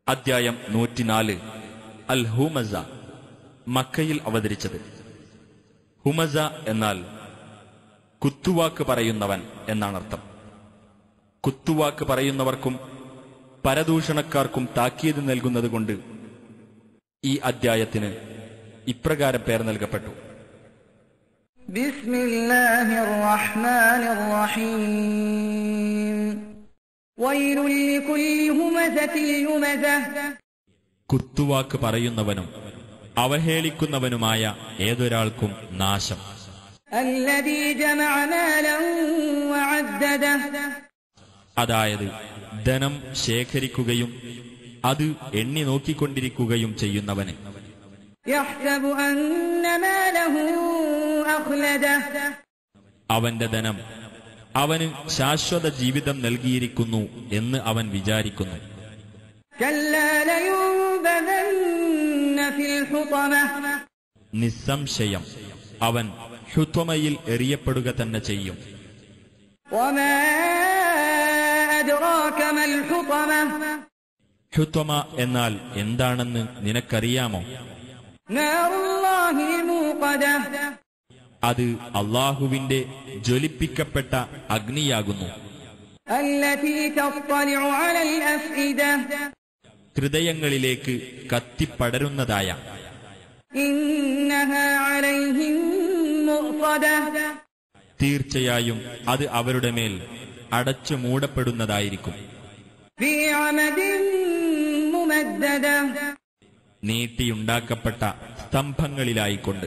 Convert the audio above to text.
അദ്ധ്യായം 104 അൽ ഹുമസ. മക്കയിൽ അവതരിച്ചത്. ഹുമസ എന്നാൽ കുത്തുവാക്ക് പറയുന്നവൻ എന്നാണർത്ഥം. കുത്തുവാക്ക് പറയുന്നവർക്കും പരദൂഷണക്കാർക്കും താക്കീത് നൽകുന്നതുകൊണ്ട് ഈ അദ്ധ്യായത്തിന് ഇപ്രകാരം പേർ നൽകപ്പെട്ടു. ബിസ്മില്ലാഹിർ റഹ്മാനിർ റഹീം. വൈലുൽ ലികുല്ലി ഹുമസത്തിൽ ലുമസഹ്. കുത്തുവാക്ക് പറയുന്നവനും അവഹേളിക്കുന്നവനുമായ ഏതൊരാൾക്കും നാശം. അല്ലദീ ജമഅ മാലൻ വഅദ്ദദഹ്. അതായത് ധനം ശേഖരിക്കുകയും അത് എണ്ണി നോക്കിക്കൊണ്ടിരിക്കുകയും ചെയ്യുന്നവന്. യഹ്സബു അന്ന മാലഹു അഖ്ലദഹ്. അവന്റെ ധനം അവന് ശാശ്വത ജീവിതം നൽകിയിരിക്കുന്നു എന്ന് അവൻ വിചാരിക്കുന്നു. കല്ലാ ലയുൻബദന്ന ഫിൽ ഹുതമഹ്. നിസ്സംശയം അവൻ ഹുത്വമയിൽ എറിയപ്പെടുക തന്നെ ചെയ്യും. വമാ അദ്റാക മൽ ഹുതമഹ്. ഹുത്വമ എന്നാൽ എന്താണെന്ന് നിനക്കറിയാമോ? നാറുല്ലാഹിൽ മൂഖദഹ്. അത് അല്ലാഹുവിന്റെ ജ്വലിപ്പിക്കപ്പെട്ട അഗ്നിയാകുന്നു. അല്ലതീ തത്ലഉ അലൽ അഫ്ഇദഹ്. ഹൃദയങ്ങളിലേക്ക് കത്തിപ്പടരുന്നതായ. ഇന്നഹാ അലൈഹിം മുഖദഹ്. തീർച്ചയായും അത് അവരുടെ മേൽ അടച്ചു മൂടപ്പെടുന്നതായിരിക്കും. ഫീ അമദിൻ മുമദ്ദദഹ്. നീട്ടിയുണ്ടാക്കപ്പെട്ട സ്തംഭങ്ങളിലായിക്കൊണ്ട്.